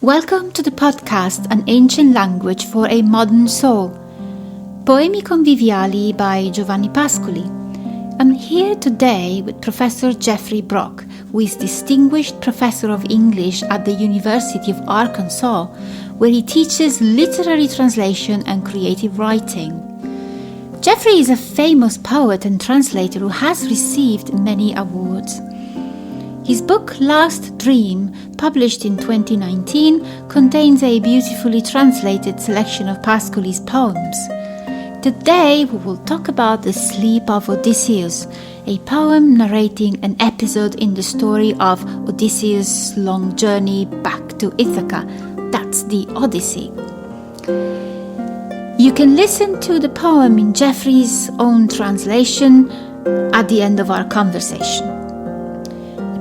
Welcome to the podcast An Ancient Language for a Modern Soul. Poemi conviviali by Giovanni Pascoli. I'm here today with Professor Geoffrey Brock, who is Distinguished Professor of English at the University of Arkansas, where he teaches literary translation and creative writing. Geoffrey is a famous poet and translator who has received many awards. His book Last Dream, published in 2019, contains a beautifully translated selection of Pascoli's poems. Today we will talk about the Sleep of Odysseus, a poem narrating an episode in the story of Odysseus' long journey back to Ithaca. That's the Odyssey. You can listen to the poem in Geoffrey's own translation at the end of our conversation.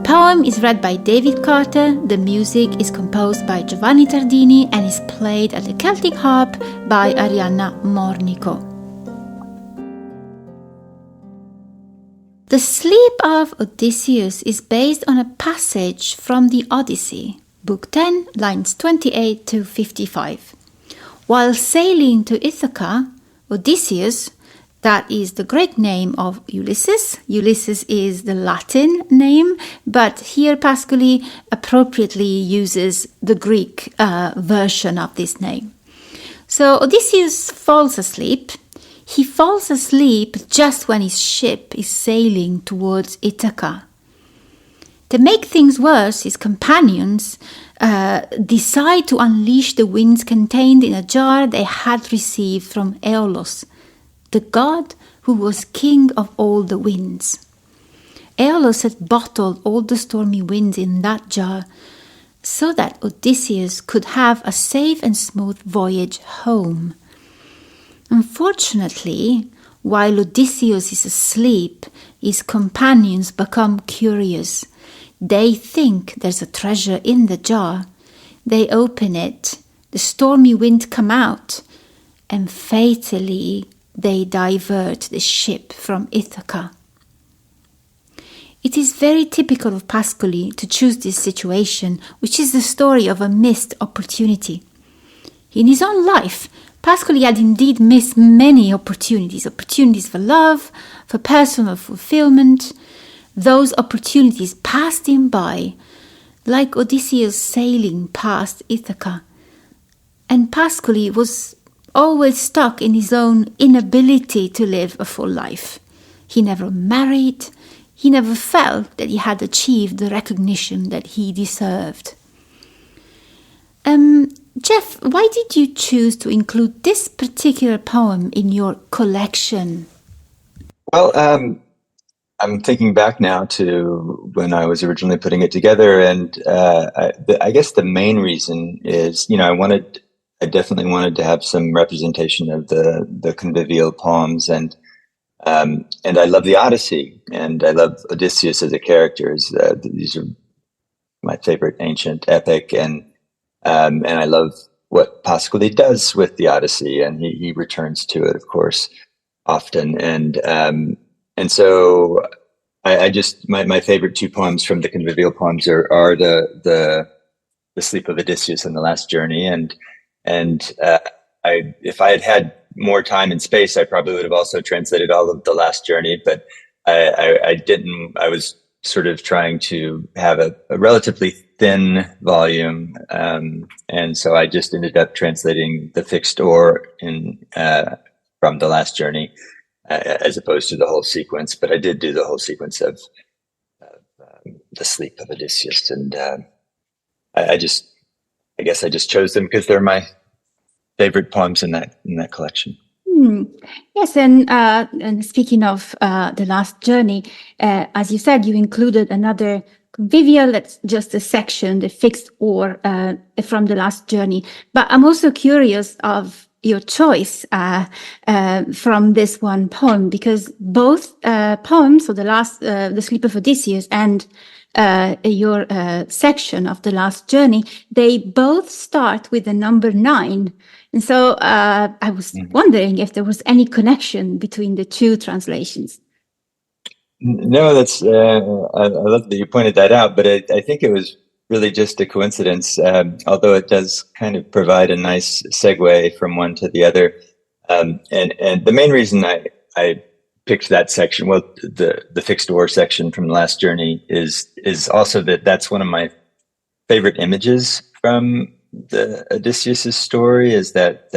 The poem is read by David Carter, the music is composed by Giovanni Tardini and is played at the Celtic harp by Arianna Mornico. The Sleep of Odysseus is based on a passage from the Odyssey, Book 10, lines 28 to 55. While sailing to Ithaca, Odysseus, that is the Greek name of Ulysses. Ulysses is the Latin name, but here Pascoli appropriately uses the Greek version of this name. So Odysseus falls asleep. He falls asleep just when his ship is sailing towards Ithaca. To make things worse, his companions decide to unleash the winds contained in a jar they had received from Aeolus, the god who was king of all the winds. Aeolus had bottled all the stormy winds in that jar so that Odysseus could have a safe and smooth voyage home. Unfortunately, while Odysseus is asleep, his companions become curious. They think there's a treasure in the jar. They open it, the stormy wind come out, and fatally they divert the ship from Ithaca. It is very typical of Pascoli to choose this situation, which is the story of a missed opportunity. In his own life, Pascoli had indeed missed many opportunities for love, for personal fulfillment. Those opportunities passed him by, like Odysseus sailing past Ithaca. And Pascoli was always stuck in his own inability to live a full life. He never married. He never felt that he had achieved the recognition that he deserved. Jeff, why did you choose to include this particular poem in your collection? Well, I'm thinking back now to when I was originally putting it together, and I guess the main reason is, I definitely wanted to have some representation of the convivial poems, and I love the Odyssey, and I love Odysseus as a character. These are my favorite ancient epic, and I love what Pascoli does with the Odyssey, and he returns to it, of course, often, and so I just my favorite two poems from the convivial poems are the Sleep of Odysseus and the Last Journey, and if I had had more time and space, I probably would have also translated all of the Last Journey, but I didn't. I was sort of trying to have a relatively thin volume, and so I just ended up translating the fixed oar from the Last Journey, as opposed to the whole sequence. But I did do the whole sequence of the Sleep of Odysseus, and I guess I just chose them because they're my favorite poems in that collection. Yes, and speaking of the Last Journey, as you said, you included another convivial. That's just a section, the fixed oar from the Last Journey. But I'm also curious of your choice from this one poem, because both poems, so the Sleep of Odysseus and your section of the Last Journey, they both start with the number 9. And so I was wondering if there was any connection between the two translations. No, that's I love that you pointed that out, but I think it was really just a coincidence, although it does kind of provide a nice segue from one to the other. And the main reason I picked that section, well, the fixed oar section from the last journey is also that's one of my favorite images from the Odysseus's story, is that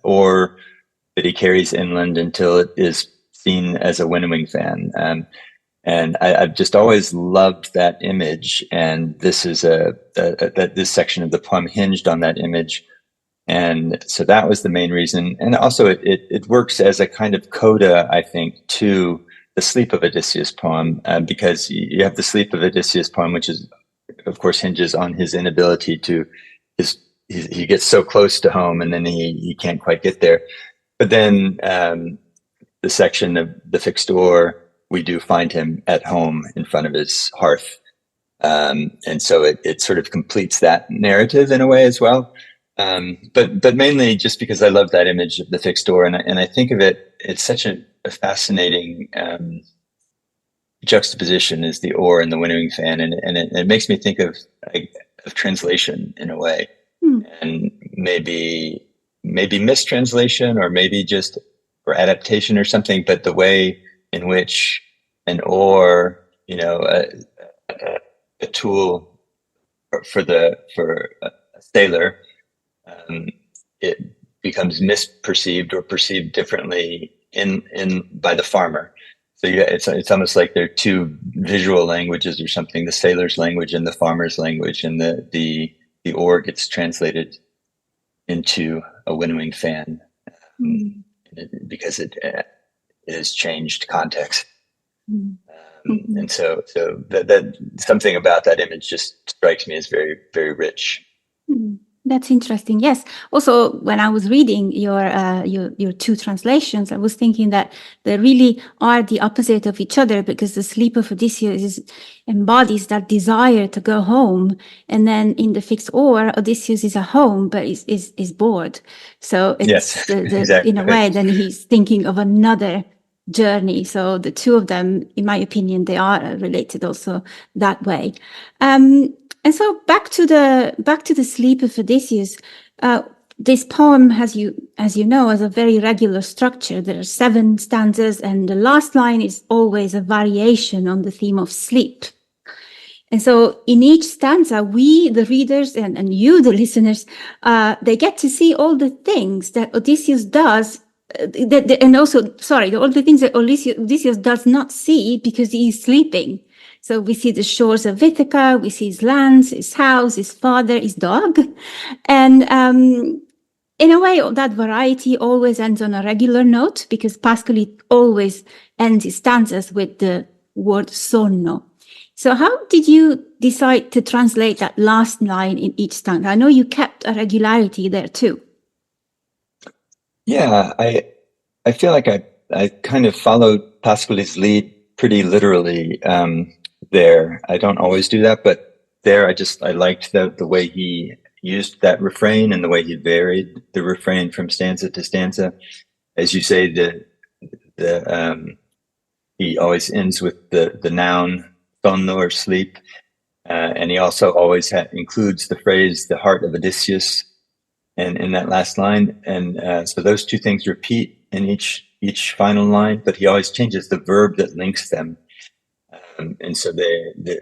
oar that he carries inland until it is seen as a winnowing fan. And I've just always loved that image, and this is this section of the poem hinged on that image, and so that was the main reason. And also, it works as a kind of coda, I think, to the Sleep of Odysseus poem, because you have the Sleep of Odysseus poem, which is, of course, hinges on his inability to he gets so close to home, and then he can't quite get there. But then the section of the fixed oar, we do find him at home in front of his hearth. And so it sort of completes that narrative in a way as well. But mainly just because I love that image of the fixed oar, and I think of it's such a fascinating juxtaposition is the oar and the winnowing fan. And it makes me think of translation in a way, and maybe mistranslation, or maybe just or adaptation or something, but the way in which an oar, a tool for a sailor, it becomes misperceived or perceived differently by the farmer. So it's almost like there are two visual languages or something: the sailor's language and the farmer's language, and the oar gets translated into a winnowing fan because it has changed context. And so that something about that image just strikes me as very, very rich. That's interesting. Yes. Also, when I was reading your two translations, I was thinking that they really are the opposite of each other, because the Sleep of Odysseus embodies that desire to go home, and then in the fixed oar, Odysseus is at home but is bored. So it's exactly. In a way, then he's thinking of another journey. So the two of them, in my opinion, they are related also that way. And so back to the Sleep of Odysseus. This poem, as you know, has a very regular structure. There are 7 stanzas, and the last line is always a variation on the theme of sleep. And so in each stanza, we, the readers, and you, the listeners, they get to see all the things that Odysseus does, all the things that Odysseus does not see because he is sleeping. So we see the shores of Ithaca, we see his lands, his house, his father, his dog. And in a way, that variety always ends on a regular note, because Pascoli always ends his stanzas with the word sonno. So how did you decide to translate that last line in each stanza? I know you kept a regularity there too. Yeah, I feel like I kind of followed Pascoli's lead pretty literally. There, I don't always do that, but there I liked the way he used that refrain and the way he varied the refrain from stanza to stanza. As you say, he always ends with the noun sonno, or sleep, and he also always includes the phrase "the heart of Odysseus" in that last line, and so those two things repeat in each final line, but he always changes the verb that links them. And so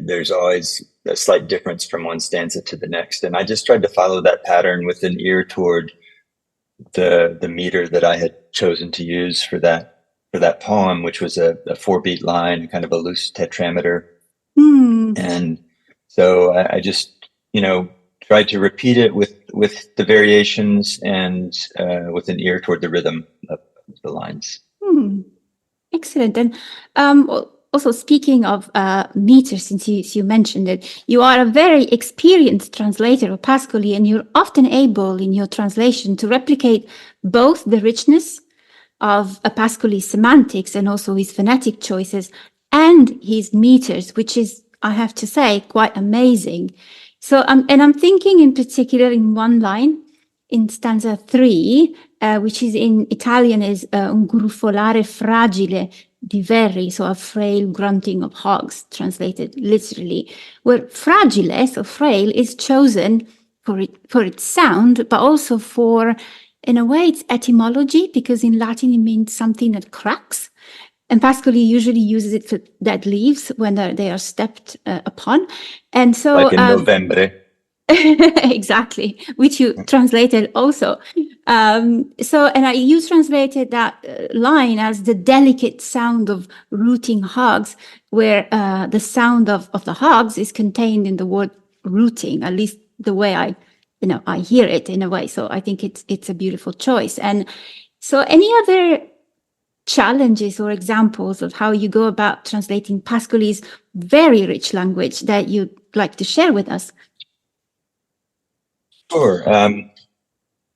there's always a slight difference from one stanza to the next. And I just tried to follow that pattern with an ear toward the meter that I had chosen to use for that poem, which was a 4-beat line, kind of a loose tetrameter. And so I just, tried to repeat it with the variations and with an ear toward the rhythm of the lines. Excellent. And also, speaking of meters, since you mentioned it, you are a very experienced translator of Pascoli, and you're often able in your translation to replicate both the richness of Pascoli's semantics and also his phonetic choices and his meters, which is, I have to say, quite amazing. So, and I'm thinking in particular in one line, in stanza 3, which is in Italian is un grufolare fragile, diverri, so a frail grunting of hogs, translated literally, where fragile, so frail, is chosen for its sound, but also for, in a way, its etymology, because in Latin it means something that cracks. And Pascoli usually uses it for dead leaves when they are stepped upon. And so, like in Novembre. exactly, which you translated also. And you translated that line as the delicate sound of rooting hogs, where the sound of the hogs is contained in the word rooting, at least the way I hear it in a way. So I think it's a beautiful choice. And so any other challenges or examples of how you go about translating Pascoli's very rich language that you'd like to share with us? Sure.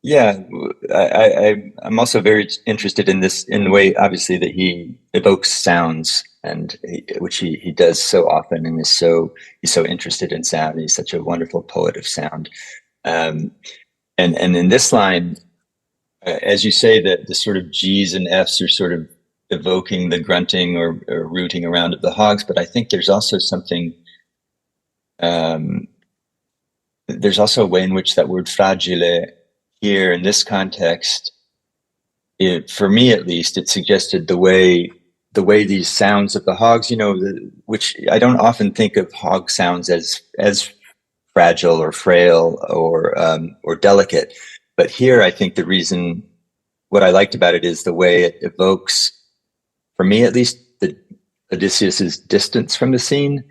Yeah, I'm also very interested in the way, obviously, that he evokes sounds, and which he does so often, and he's so interested in sound. He's such a wonderful poet of sound. And in this line, as you say, that the sort of G's and F's are sort of evoking the grunting or rooting around of the hogs, but I think there's also something. There's also a way in which that word fragile here in this context, for me at least, it suggested the way these sounds of the hogs, which I don't often think of hog sounds as fragile or frail or delicate, but here I think what I liked about it is the way it evokes, for me at least, the Odysseus's distance from the scene.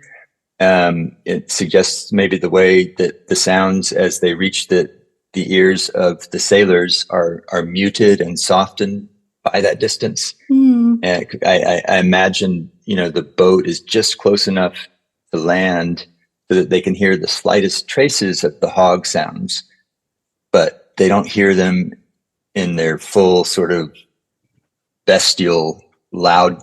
It suggests maybe the way that the sounds, as they reach the ears of the sailors, are muted and softened by that distance. And I imagine, the boat is just close enough to land so that they can hear the slightest traces of the hog sounds, but they don't hear them in their full sort of bestial loud,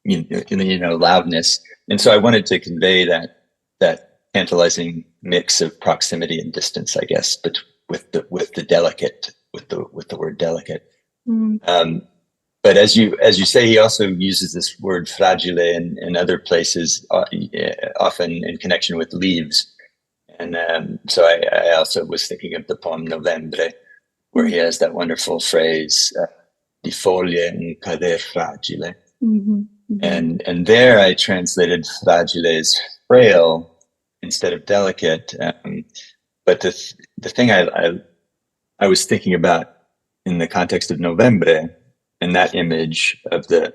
loudness. And so I wanted to convey that tantalizing mix of proximity and distance, I guess, but with the delicate, with the word delicate. But as you say, he also uses this word fragile in other places, often in connection with leaves. And so I also was thinking of the poem Novembre, where he has that wonderful phrase, di foglie un cader fragile. And there I translated fragile as frail instead of delicate. But the thing I was thinking about in the context of Novembre, and that image of the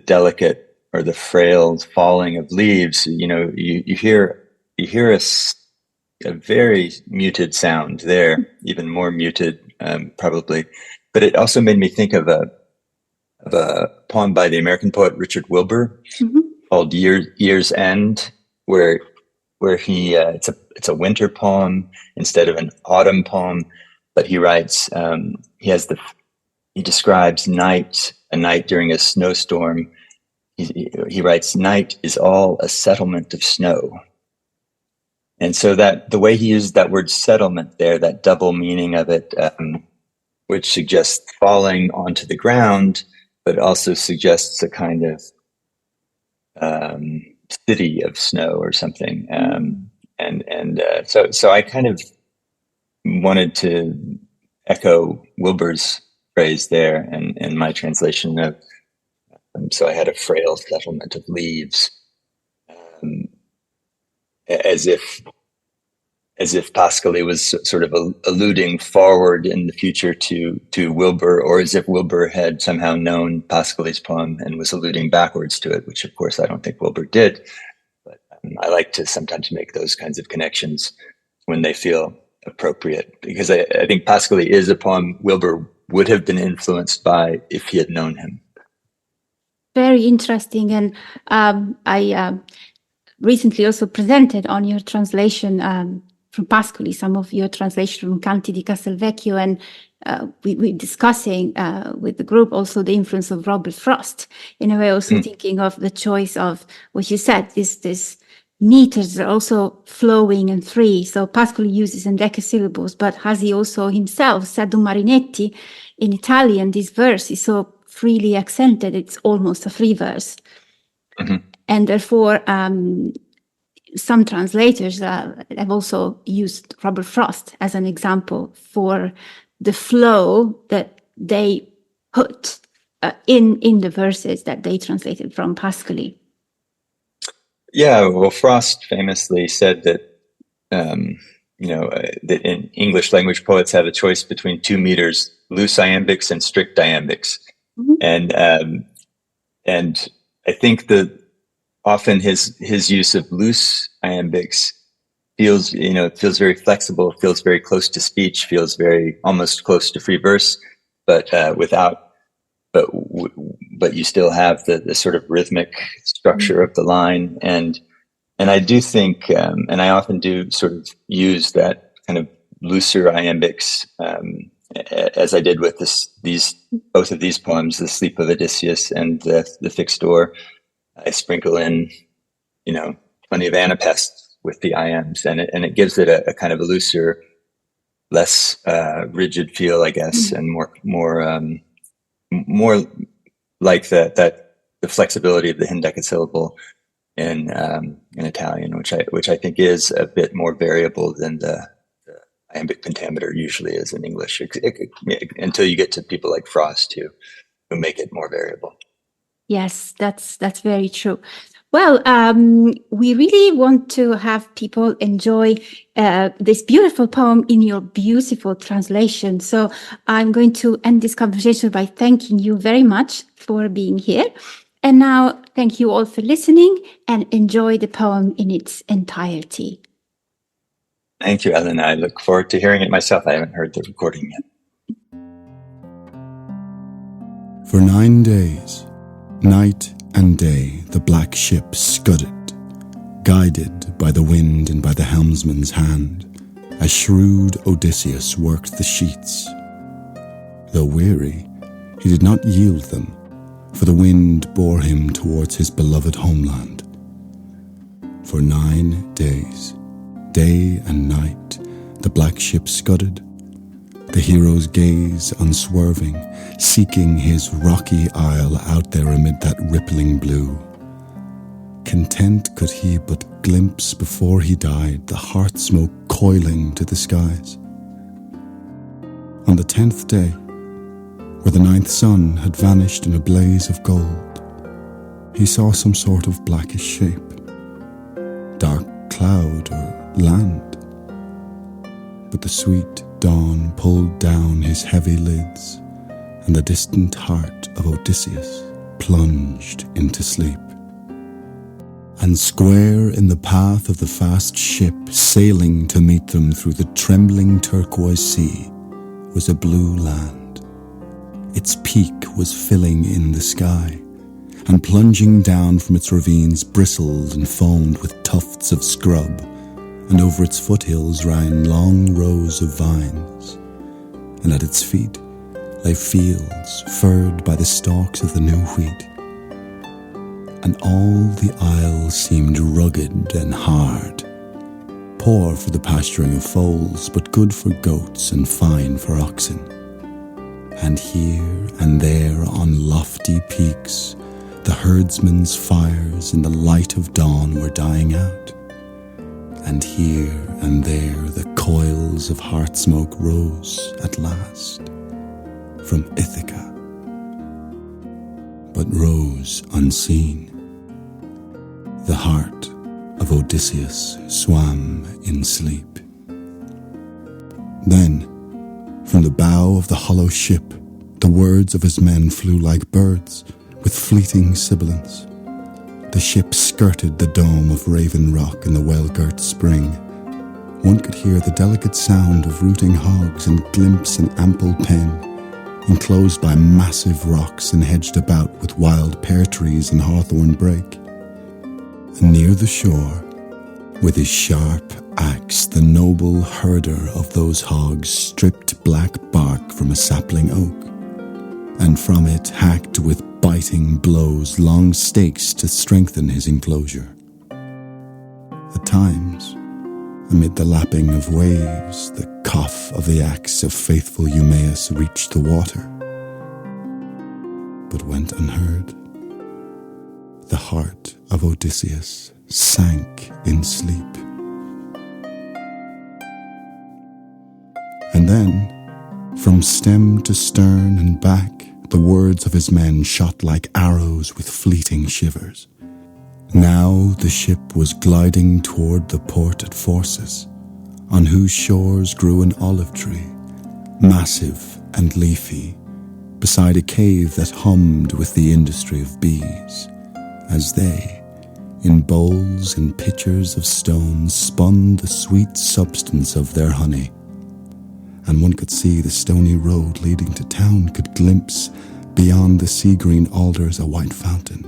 delicate or the frail falling of leaves, you hear a very muted sound there, even more muted probably. But it also made me think of a poem by the American poet Richard Wilbur called Year's End, where he it's a winter poem instead of an autumn poem, but he writes he describes a night during a snowstorm. He writes, "Night is all a settlement of snow." And so that the way he used that word settlement there, that double meaning of it, which suggests falling onto the ground, but also suggests a kind of city of snow or something. So I kind of wanted to echo Wilbur's phrase there in my translation of, so I had a frail settlement of leaves, as if Pascoli was sort of alluding forward in the future to Wilbur, or as if Wilbur had somehow known Pascoli's poem and was alluding backwards to it, which of course I don't think Wilbur did. But I like to sometimes make those kinds of connections when they feel appropriate, because I think Pascoli is a poem Wilbur would have been influenced by if he had known him. Very interesting. And I recently also presented on your translation from Pascoli, some of your translation from Canti di Castelvecchio, and we discussing with the group also the influence of Robert Frost, in a way also thinking of the choice of what you said, this meters are also flowing and free. So Pascoli uses endecasyllables, but has he also himself said to Marinetti in Italian, this verse is so freely accented. It's almost a free verse. Mm-hmm. And therefore, some translators have also used Robert Frost as an example for the flow that they put in the verses that they translated from Pascali. Yeah, well, Frost famously said that, that in English language poets have a choice between 2 meters, loose iambics and strict iambics. Mm-hmm. And I think that often his use of loose iambics feels very flexible, feels very close to speech, feels very almost close to free verse, but you still have the sort of rhythmic structure of the line. And I do think, and I often do sort of use that kind of looser iambics, as I did with both of these poems, The Sleep of Odysseus and the Fixed Door. I sprinkle in, plenty of anapaests with the iambs, and it gives it a kind of a looser, less rigid feel, I guess, and more like the flexibility of the hendecasyllable in Italian, which I think is a bit more variable than the iambic pentameter usually is in English, until you get to people like Frost who make it more variable. Yes, that's very true. Well, we really want to have people enjoy this beautiful poem in your beautiful translation. So I'm going to end this conversation by thanking you very much for being here. And now, thank you all for listening, and enjoy the poem in its entirety. Thank you, Elena. I look forward to hearing it myself. I haven't heard the recording yet. For 9 days, night and day, the black ship scudded, guided by the wind and by the helmsman's hand, as shrewd Odysseus worked the sheets. Though weary, he did not yield them, for the wind bore him towards his beloved homeland. For 9 days, day and night, the black ship scudded, the hero's gaze unswerving, seeking his rocky isle out there amid that rippling blue. Content could he but glimpse before he died the heart smoke coiling to the skies. On the 10th day, where the 9th sun had vanished in a blaze of gold, he saw some sort of blackish shape, dark cloud or land. But the sweet dawn pulled down his heavy lids, and the distant heart of Odysseus plunged into sleep. And square in the path of the fast ship sailing to meet them through the trembling turquoise sea was a blue land. Its peak was filling in the sky, and plunging down from its ravines bristled and foamed with tufts of scrub, and over its foothills ran long rows of vines, and at its feet lay fields furrowed by the stalks of the new wheat. And all the isle seemed rugged and hard, poor for the pasturing of foals, but good for goats and fine for oxen. And here and there on lofty peaks, the herdsmen's fires in the light of dawn were dying out. And here and there the coils of heart smoke rose at last from Ithaca, but rose unseen. The heart of Odysseus swam in sleep. Then, from the bow of the hollow ship, the words of his men flew like birds, with fleeting sibilance. The ship skirted the dome of Raven Rock in the well-girt spring. One could hear the delicate sound of rooting hogs and glimpse an ample pen, enclosed by massive rocks and hedged about with wild pear trees and hawthorn brake. And near the shore, with his sharp axe, the noble herder of those hogs stripped black bark from a sapling oak, and from it hacked with biting blows long stakes to strengthen his enclosure. At times, amid the lapping of waves, the cough of the axe of faithful Eumaeus reached the water. went unheard. The heart of Odysseus sank in sleep. And then, from stem to stern and back, the words of his men shot like arrows with fleeting shivers. Now the ship was gliding toward the port at Phorcys, on whose shores grew an olive tree, massive and leafy, beside a cave that hummed with the industry of bees, as they, in bowls and pitchers of stone, spun the sweet substance of their honey. And one could see the stony road leading to town, could glimpse beyond the sea-green alders a white fountain,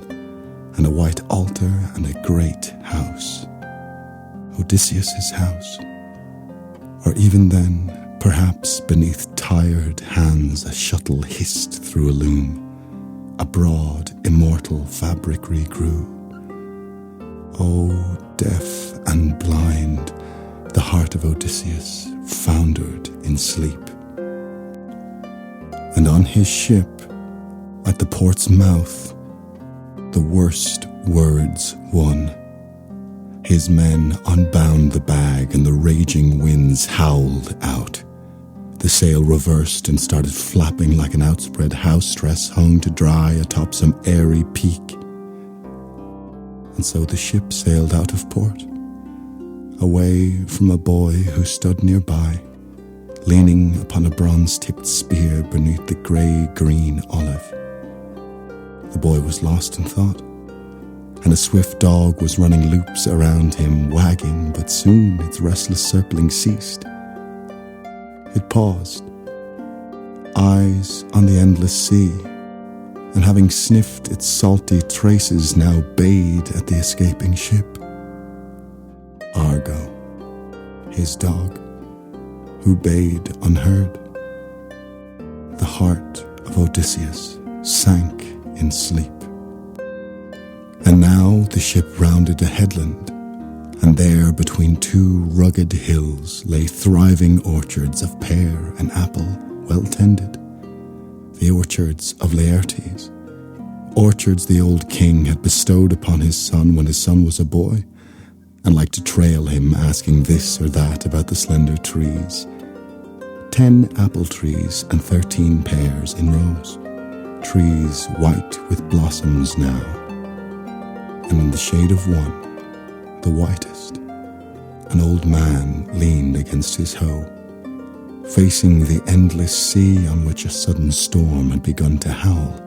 and a white altar and a great house. Odysseus' house. Or even then, perhaps beneath tired hands a shuttle hissed through a loom. A broad, immortal fabric regrew. Oh, deaf and blind, the heart of Odysseus foundered in sleep. And on his ship, at the port's mouth, the worst words won. His men unbound the bag and the raging winds howled out. The sail reversed and started flapping like an outspread house dress hung to dry atop some airy peak. And so the ship sailed out of port, away from a boy who stood nearby, leaning upon a bronze-tipped spear beneath the grey-green olive. The boy was lost in thought, and a swift dog was running loops around him, wagging, but soon its restless circling ceased. It paused, eyes on the endless sea, and having sniffed its salty traces, now bayed at the escaping ship. Argo, his dog, who bayed unheard. The heart of Odysseus sank in sleep. And now the ship rounded a headland, and there between two rugged hills lay thriving orchards of pear and apple, well tended. The orchards of Laertes, orchards the old king had bestowed upon his son when his son was a boy, and liked to trail him asking this or that about the slender trees. 10 apple trees and 13 pears in rows, trees white with blossoms now. And in the shade of one, the whitest, an old man leaned against his hoe, facing the endless sea on which a sudden storm had begun to howl.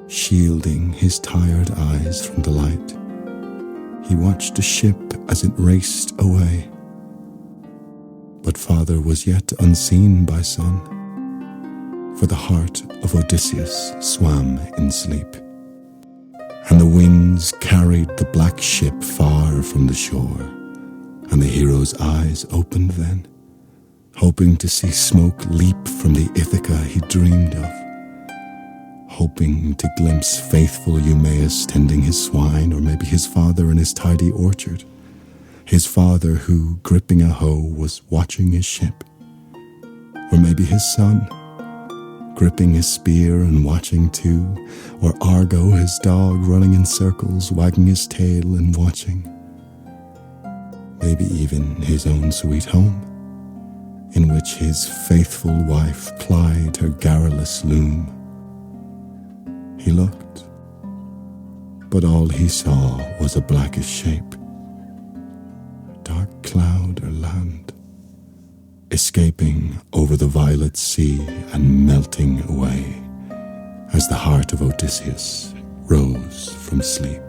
Shielding his tired eyes from the light, he watched the ship as it raced away. But father was yet unseen by son, for the heart of Odysseus swam in sleep. And the winds carried the black ship far from the shore, and the hero's eyes opened then, hoping to see smoke leap from the Ithaca he dreamed of, hoping to glimpse faithful Eumaeus tending his swine, or maybe his father in his tidy orchard, his father who, gripping a hoe, was watching his ship, or maybe his son, gripping his spear and watching too, or Argo, his dog, running in circles, wagging his tail and watching. Maybe even his own sweet home, in which his faithful wife plied her garrulous loom. He looked, but all he saw was a blackish shape, a dark cloud or land, escaping over the violet sea and melting away as the heart of Odysseus rose from sleep.